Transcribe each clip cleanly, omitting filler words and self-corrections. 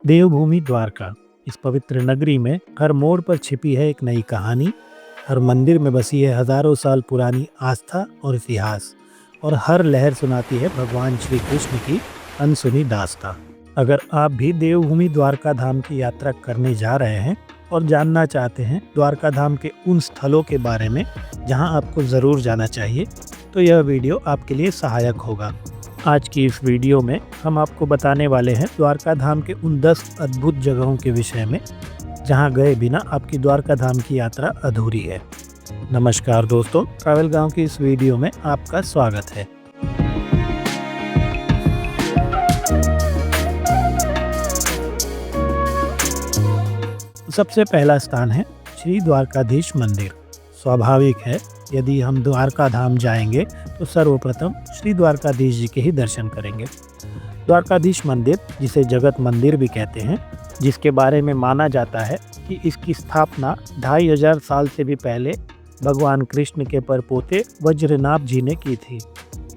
देवभूमि द्वारका। इस पवित्र नगरी में हर मोड़ पर छिपी है एक नई कहानी। हर मंदिर में बसी है हजारों साल पुरानी आस्था और इतिहास, और हर लहर सुनाती है भगवान श्री कृष्ण की अनसुनी दास्तां। अगर आप भी देवभूमि द्वारका धाम की यात्रा करने जा रहे हैं और जानना चाहते हैं द्वारका धाम के उन स्थलों के बारे में जहां आपको ज़रूर जाना चाहिए, तो यह वीडियो आपके लिए सहायक होगा। आज की इस वीडियो में हम आपको बताने वाले हैं द्वारका धाम के उन 10 अद्भुत जगहों के विषय में जहां गए बिना आपकी द्वारका धाम की यात्रा अधूरी है। नमस्कार दोस्तों, ट्रैवल गांव की इस वीडियो में आपका स्वागत है। सबसे पहला स्थान है श्री द्वारकाधीश मंदिर। स्वाभाविक है, यदि हम द्वारका धाम जाएंगे तो सर्वप्रथम श्री द्वारकाधीश जी के ही दर्शन करेंगे। द्वारकाधीश मंदिर, जिसे जगत मंदिर भी कहते हैं, जिसके बारे में माना जाता है कि इसकी स्थापना 2500 साल से भी पहले भगवान कृष्ण के परपोते वज्रनाभ जी ने की थी।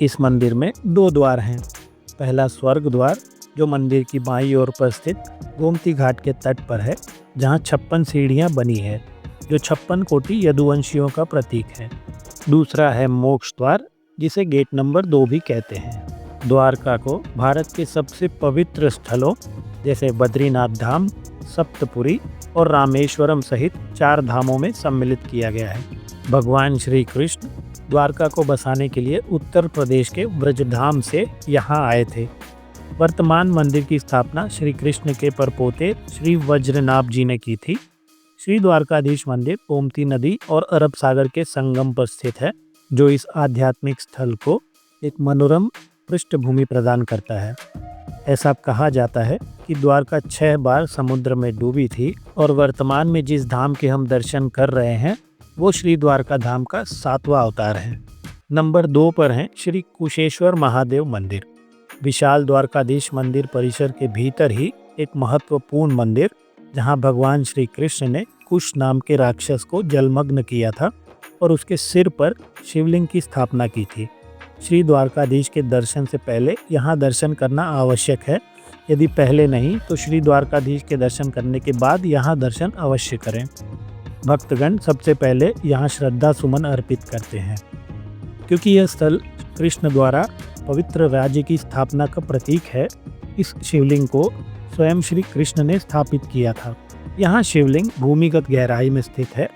इस मंदिर में 2 द्वार हैं। पहला स्वर्ग द्वार, जो मंदिर की बाईं ओर पर स्थित गोमती घाट के तट पर है, जहां 56 सीढ़ियां बनी है, जो 56 कोटि यदुवंशियों का प्रतीक है। दूसरा है मोक्ष द्वार, जिसे गेट नंबर 2 भी कहते हैं। द्वारका को भारत के सबसे पवित्र स्थलों जैसे बद्रीनाथ धाम, सप्तपुरी और रामेश्वरम सहित 4 धामों में सम्मिलित किया गया है। भगवान श्री कृष्ण द्वारका को बसाने के लिए उत्तर प्रदेश के ब्रजधाम से यहाँ आए थे। वर्तमान मंदिर की स्थापना श्री कृष्ण के परपोते श्री वज्रनाभ जी ने की थी। श्री द्वारकाधीश मंदिर गोमती नदी और अरब सागर के संगम पर स्थित है, जो इस आध्यात्मिक स्थल को एक मनोरम पृष्ठभूमि प्रदान करता है। ऐसा कहा जाता है कि द्वारका 6 बार समुद्र में डूबी थी, और वर्तमान में जिस धाम के हम दर्शन कर रहे हैं वो श्री द्वारका धाम का 7वां अवतार है। नंबर 2 पर है श्री कुशेश्वर महादेव मंदिर। विशाल द्वारकाधीश मंदिर परिसर के भीतर ही एक महत्वपूर्ण मंदिर, जहां भगवान श्री कृष्ण ने कुश नाम के राक्षस को जलमग्न किया था और उसके सिर पर शिवलिंग की स्थापना की थी। श्री द्वारकाधीश के दर्शन से पहले यहाँ दर्शन करना आवश्यक है। यदि पहले नहीं तो श्री द्वारकाधीश के दर्शन करने के बाद यहाँ दर्शन अवश्य करें। भक्तगण सबसे पहले यहाँ श्रद्धा सुमन अर्पित करते हैं, क्योंकि यह स्थल कृष्ण द्वारा पवित्र राज्य की स्थापना का प्रतीक है। इस शिवलिंग को स्वयं श्री कृष्ण ने स्थापित किया था। यहाँ शिवलिंग भूमिगत गहराई में स्थित है।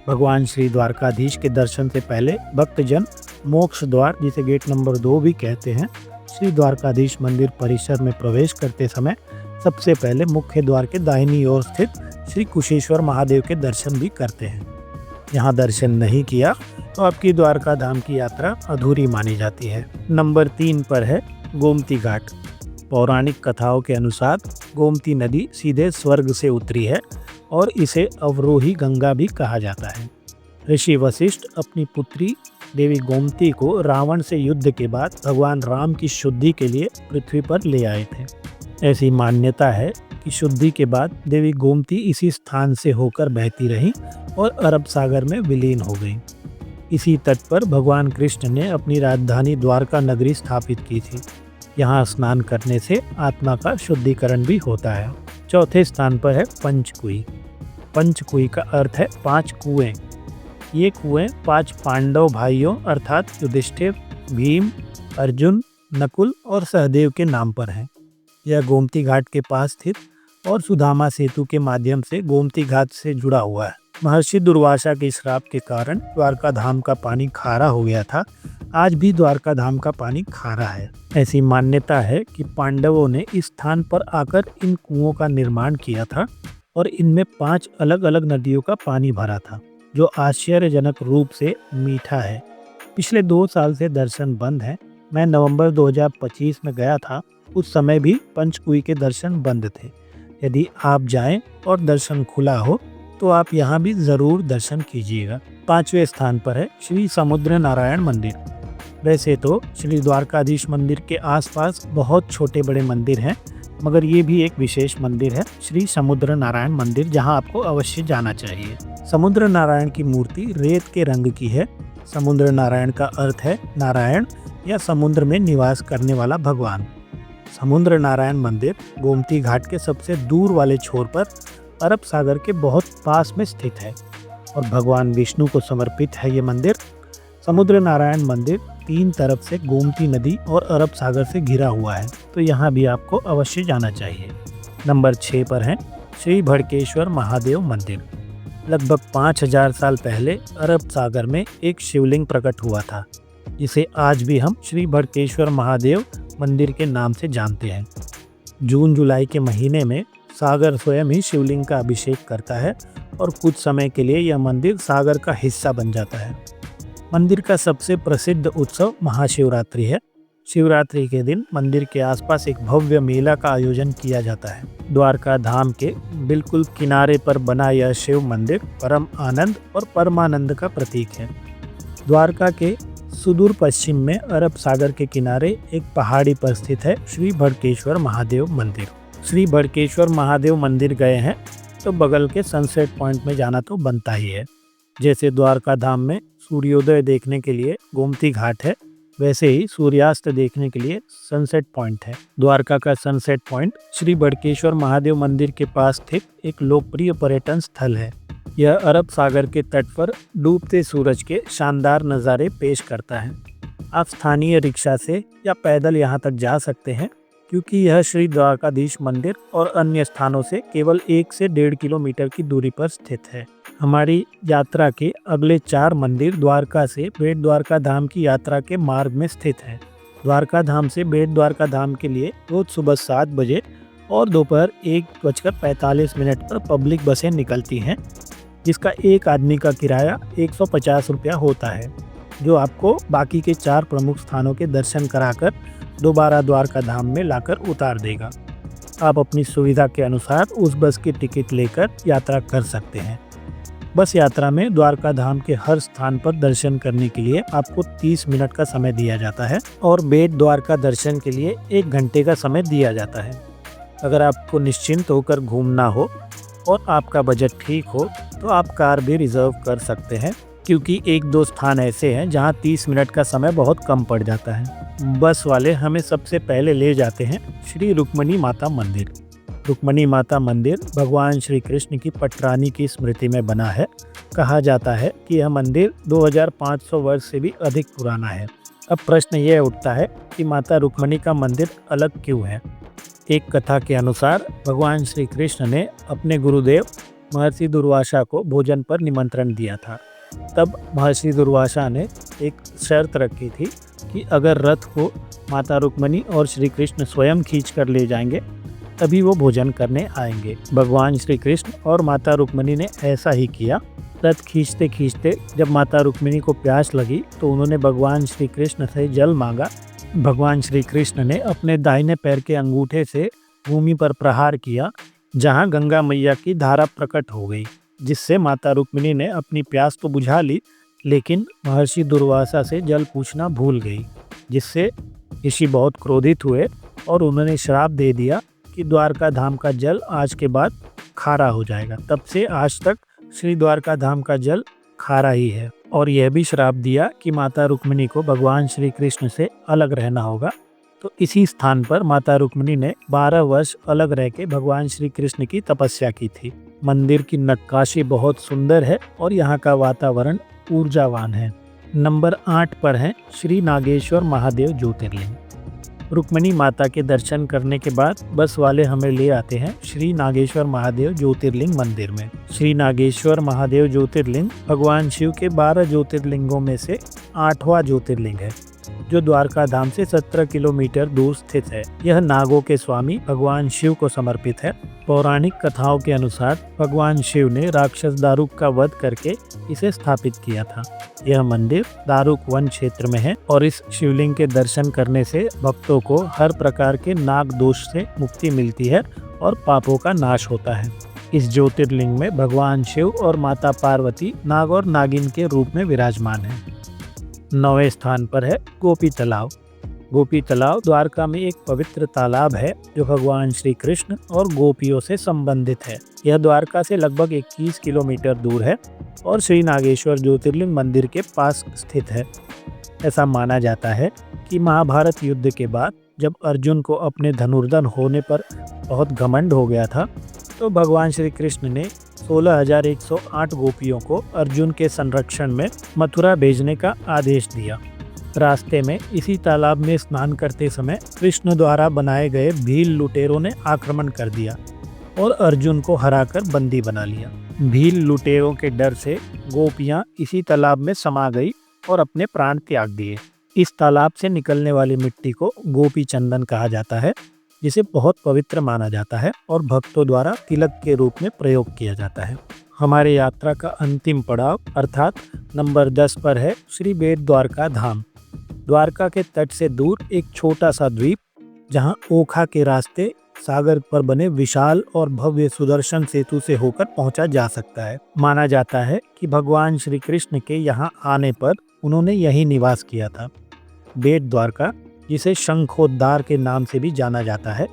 भगवान श्री द्वारकाधीश के दर्शन से पहले भक्तजन मोक्ष द्वार, जिसे गेट नंबर 2 भी कहते हैं, श्री द्वारकाधीश मंदिर परिसर में प्रवेश करते समय सबसे पहले मुख्य द्वार के दाहिनी ओर स्थित श्री कुशेश्वर महादेव के दर्शन भी करते हैं। यहाँ दर्शन नहीं किया तो आपकी द्वारका धाम की यात्रा अधूरी मानी जाती है। नंबर 3 पर है गोमती घाट। पौराणिक कथाओं के अनुसार गोमती नदी सीधे स्वर्ग से उतरी है और इसे अवरोही गंगा भी कहा जाता है। ऋषि वशिष्ठ अपनी पुत्री देवी गोमती को रावण से युद्ध के बाद भगवान राम की शुद्धि के लिए पृथ्वी पर ले आए थे। ऐसी मान्यता है कि शुद्धि के बाद देवी गोमती इसी स्थान से होकर बहती रही और अरब सागर में विलीन हो गई। इसी तट पर भगवान कृष्ण ने अपनी राजधानी द्वारका नगरी स्थापित की थी। यहाँ स्नान करने से आत्मा का शुद्धिकरण भी होता है। चौथे स्थान पर है पंचकुई। पंचकुई का अर्थ है 5 कुएं। ये कुएं 5 पांडव भाइयों अर्थात युधिष्ठिर, भीम, अर्जुन, नकुल और सहदेव के नाम पर हैं। यह गोमती घाट के पास स्थित और सुदामा सेतु के माध्यम से गोमती घाट से जुड़ा हुआ है। महर्षि दुर्वासा के श्राप के कारण द्वारका धाम का पानी खारा हो गया था। आज भी द्वारका धाम का पानी खारा है। ऐसी मान्यता है कि पांडवों ने इस स्थान पर आकर इन कुओं का निर्माण किया था और इनमें 5 अलग अलग नदियों का पानी भरा था, जो आश्चर्यजनक रूप से मीठा है। पिछले 2 साल से दर्शन बंद हैं। मैं नवंबर 2025 में गया था, उस समय भी पंचकुई के दर्शन बंद थे। यदि आप जाएं और दर्शन खुला हो तो आप यहाँ भी ज़रूर दर्शन कीजिएगा। 5वें स्थान पर है श्री समुद्र नारायण मंदिर। वैसे तो श्री द्वारकाधीश मंदिर के आसपास बहुत छोटे बड़े मंदिर हैं, मगर ये भी एक विशेष मंदिर है, श्री समुद्र नारायण मंदिर, जहाँ आपको अवश्य जाना चाहिए। समुद्र नारायण की मूर्ति रेत के रंग की है। समुद्र नारायण का अर्थ है नारायण या समुद्र में निवास करने वाला भगवान। समुद्र नारायण मंदिर गोमती घाट के सबसे दूर वाले छोर पर अरब सागर के बहुत पास में स्थित है और भगवान विष्णु को समर्पित है ये मंदिर। समुद्र नारायण मंदिर 3 तरफ से गोमती नदी और अरब सागर से घिरा हुआ है, तो यहाँ भी आपको अवश्य जाना चाहिए। नंबर 6 पर है श्री भड़केश्वर महादेव मंदिर। लगभग 5000 साल पहले अरब सागर में एक शिवलिंग प्रकट हुआ था, जिसे आज भी हम श्री भड़केश्वर महादेव मंदिर के नाम से जानते हैं। जून जुलाई के महीने में सागर स्वयं ही शिवलिंग का अभिषेक करता है और कुछ समय के लिए यह मंदिर सागर का हिस्सा बन जाता है। मंदिर का सबसे प्रसिद्ध उत्सव महाशिवरात्रि है। शिवरात्रि के दिन मंदिर के आसपास एक भव्य मेला का आयोजन किया जाता है। द्वारका धाम के बिल्कुल किनारे पर बना यह शिव मंदिर परम आनंद और परमानंद का प्रतीक है। द्वारका के सुदूर पश्चिम में अरब सागर के किनारे एक पहाड़ी पर स्थित है श्री भड़केश्वर महादेव मंदिर। श्री भड़केश्वर महादेव मंदिर गए हैं तो बगल के सनसेट पॉइंट में जाना तो बनता ही है। जैसे द्वारका धाम में सूर्योदय देखने के लिए गोमती घाट है, वैसे ही सूर्यास्त देखने के लिए सनसेट पॉइंट है। द्वारका का सनसेट पॉइंट श्री भड़केश्वर महादेव मंदिर के पास स्थित एक लोकप्रिय पर्यटन स्थल है। यह अरब सागर के तट पर डूबते सूरज के शानदार नज़ारे पेश करता है। आप स्थानीय रिक्शा से या पैदल यहाँ तक जा सकते हैं, क्योंकि यह श्री द्वारकाधीश मंदिर और अन्य स्थानों से केवल 1 से 1.5 किलोमीटर की दूरी पर स्थित है। हमारी यात्रा के अगले 4 मंदिर द्वारका से बेट द्वारका धाम की यात्रा के मार्ग में स्थित हैं। द्वारका धाम से बेट द्वारका धाम के लिए रोज सुबह 7 बजे और दोपहर 1:45 पर पब्लिक बसें निकलती हैं, जिसका एक आदमी का किराया 150 रुपया होता है, जो आपको बाकी के 4 प्रमुख स्थानों के दर्शन कराकर दोबारा द्वारका धाम में लाकर उतार देगा। आप अपनी सुविधा के अनुसार उस बस की टिकट लेकर यात्रा कर सकते हैं। बस यात्रा में द्वारका धाम के हर स्थान पर दर्शन करने के लिए आपको 30 मिनट का समय दिया जाता है और बेट द्वारका दर्शन के लिए 1 घंटे का समय दिया जाता है। अगर आपको निश्चिंत होकर घूमना हो और आपका बजट ठीक हो तो आप कार भी रिजर्व कर सकते हैं, क्योंकि 1-2 स्थान ऐसे हैं जहां 30 मिनट का समय बहुत कम पड़ जाता है। बस वाले हमें सबसे पहले ले जाते हैं श्री रुक्मणी माता मंदिर। रुक्मणी माता मंदिर भगवान श्री कृष्ण की पटरानी की स्मृति में बना है। कहा जाता है कि यह मंदिर 2500 वर्ष से भी अधिक पुराना है। अब प्रश्न यह उठता है कि माता रुक्मणी का मंदिर अलग क्यों है। एक कथा के अनुसार भगवान श्री कृष्ण ने अपने गुरुदेव महर्षि दुर्वासा को भोजन पर निमंत्रण दिया था। तब महर्षि दुर्वासा ने एक शर्त रखी थी कि अगर रथ को माता रुक्मणी और श्री कृष्ण स्वयं खींच कर ले जाएंगे तभी वो भोजन करने आएंगे। भगवान श्री कृष्ण और माता रुक्मणी ने ऐसा ही किया। रथ खींचते खींचते जब माता रुक्मणी को प्यास लगी तो उन्होंने भगवान श्री कृष्ण से जल मांगा। भगवान श्री कृष्ण ने अपने दाहिने पैर के अंगूठे से भूमि पर प्रहार किया, जहां गंगा मैया की धारा प्रकट हो गई, जिससे माता रुक्मिणी ने अपनी प्यास तो बुझा ली, लेकिन महर्षि दुर्वासा से जल पूछना भूल गई, जिससे ऋषि बहुत क्रोधित हुए और उन्होंने श्राप दे दिया कि द्वारका धाम का जल आज के बाद खारा हो जाएगा। तब से आज तक श्री द्वारका धाम का जल खारा ही है। और यह भी श्राप दिया कि माता रुक्मिणी को भगवान श्री कृष्ण से अलग रहना होगा। तो इसी स्थान पर माता रुक्मिणी ने 12 वर्ष अलग रह के भगवान श्री कृष्ण की तपस्या की थी। मंदिर की नक्काशी बहुत सुंदर है और यहाँ का वातावरण ऊर्जावान है। नंबर 8 पर है श्री नागेश्वर महादेव ज्योतिर्लिंग। रुक्मिणी माता के दर्शन करने के बाद बस वाले हमें ले आते हैं श्री नागेश्वर महादेव ज्योतिर्लिंग मंदिर में। श्री नागेश्वर महादेव ज्योतिर्लिंग भगवान शिव के 12 ज्योतिर्लिंगों में से 8वां ज्योतिर्लिंग है, जो द्वारका धाम से 17 किलोमीटर दूर स्थित है। यह नागों के स्वामी भगवान शिव को समर्पित है। पौराणिक कथाओं के अनुसार भगवान शिव ने राक्षस दारुक का वध करके इसे स्थापित किया था। यह मंदिर दारुक वन क्षेत्र में है और इस शिवलिंग के दर्शन करने से भक्तों को हर प्रकार के नाग दोष से मुक्ति मिलती है और पापों का नाश होता है। इस ज्योतिर्लिंग में भगवान शिव और माता पार्वती नाग और नागिन के रूप में विराजमान है। 9वें स्थान पर है गोपी तालाब। गोपी तालाब द्वारका में एक पवित्र तालाब है जो भगवान श्री कृष्ण और गोपियों से संबंधित है। यह द्वारका से लगभग 21 किलोमीटर दूर है और श्री नागेश्वर ज्योतिर्लिंग मंदिर के पास स्थित है। ऐसा माना जाता है कि महाभारत युद्ध के बाद जब अर्जुन को अपने धनुर्धर होने पर बहुत घमंड हो गया था, तो भगवान श्री कृष्ण ने 16,108 गोपियों को अर्जुन के संरक्षण में मथुरा भेजने का आदेश दिया। रास्ते में इसी तालाब में स्नान करते समय कृष्ण द्वारा बनाए गए भील लुटेरों ने आक्रमण कर दिया और अर्जुन को हराकर बंदी बना लिया। भील लुटेरों के डर से गोपियां इसी तालाब में समा गई और अपने प्राण त्याग दिए। इस तालाब से निकलने वाली मिट्टी को गोपी चंदन कहा जाता है, जिसे बहुत पवित्र माना जाता है और भक्तों द्वारा तिलक के रूप में प्रयोग किया जाता है। हमारे यात्रा का अंतिम पड़ाव अर्थात नंबर 10 पर है श्री बेट द्वारका धाम। द्वारका के तट से दूर एक छोटा सा द्वीप, जहां ओखा के रास्ते सागर पर बने विशाल और भव्य सुदर्शन सेतु से होकर पहुंचा जा सकता है। माना जाता है कि भगवान श्री कृष्ण के यहाँ आने पर उन्होंने यही निवास किया था। बेट द्वारका, जिसे शंखोद्धार के नाम से भी जाना जाता है,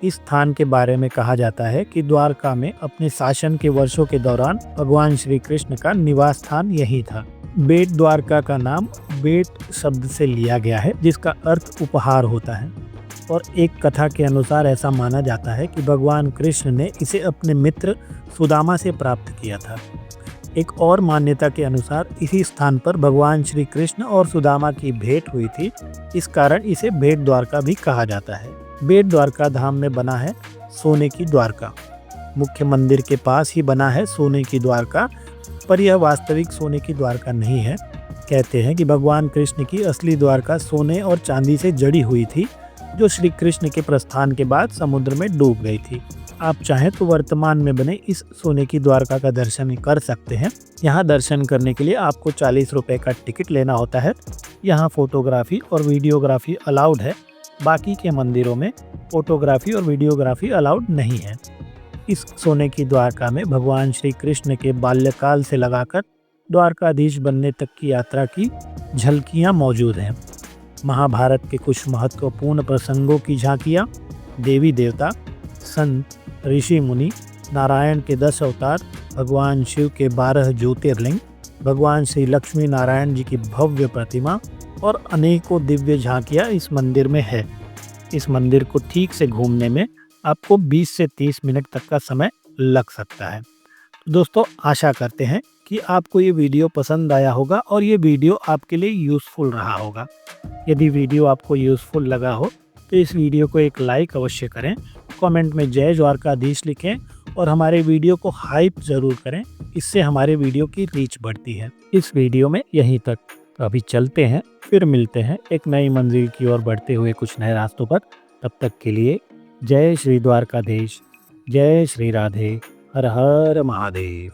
इस स्थान के बारे में कहा जाता है कि द्वारका में अपने शासन के वर्षों के दौरान भगवान श्री कृष्ण का निवास स्थान यही था। बेट द्वारका का नाम बेट शब्द से लिया गया है, जिसका अर्थ उपहार होता है, और एक कथा के अनुसार ऐसा माना जाता है कि भगवान कृष्ण ने इसे अपने मित्र सुदामा से प्राप्त किया था। एक और मान्यता के अनुसार इसी स्थान पर भगवान श्री कृष्ण और सुदामा की भेंट हुई थी, इस कारण इसे बेट द्वारका भी कहा जाता है। बेट द्वारका धाम में बना है सोने की द्वारका। मुख्य मंदिर के पास ही बना है सोने की द्वारका, पर यह वास्तविक सोने की द्वारका नहीं है। कहते हैं कि भगवान कृष्ण की असली द्वारका सोने और चांदी से जड़ी हुई थी, जो श्री कृष्ण के प्रस्थान के बाद समुद्र में डूब गई थी। आप चाहें तो वर्तमान में बने इस सोने की द्वारका का दर्शन कर सकते हैं। यहाँ दर्शन करने के लिए आपको 40 रुपए का टिकट लेना होता है। यहाँ फोटोग्राफी और वीडियोग्राफी अलाउड है। बाकी के मंदिरों में फोटोग्राफी और वीडियोग्राफी अलाउड नहीं है। इस सोने की द्वारका में भगवान श्री कृष्ण के बाल्यकाल से लगाकर द्वारकाधीश बनने तक की यात्रा की झलकियाँ मौजूद हैं। महाभारत के कुछ महत्वपूर्ण प्रसंगों की झांकियाँ, देवी देवता, संत, ऋषि मुनि, नारायण के 10 अवतार, भगवान शिव के 12 ज्योतिर्लिंग, भगवान श्री लक्ष्मी नारायण जी की भव्य प्रतिमा और अनेकों दिव्य झांकियाँ इस मंदिर में है। इस मंदिर को ठीक से घूमने में आपको 20 से 30 मिनट तक का समय लग सकता है। तो दोस्तों, आशा करते हैं कि आपको ये वीडियो पसंद आया होगा और ये वीडियो आपके लिए यूज़फुल रहा होगा। यदि वीडियो आपको यूज़फुल लगा हो तो इस वीडियो को एक लाइक अवश्य करें, कमेंट में जय द्वारकाधीश लिखें और हमारे वीडियो को हाइप ज़रूर करें। इससे हमारे वीडियो की रीच बढ़ती है। इस वीडियो में यहीं तक। तो अभी चलते हैं, फिर मिलते हैं एक नई मंजिल की ओर बढ़ते हुए कुछ नए रास्तों पर। तब तक के लिए जय श्री द्वारकाधीश, जय श्री राधे, हर हर महादेव।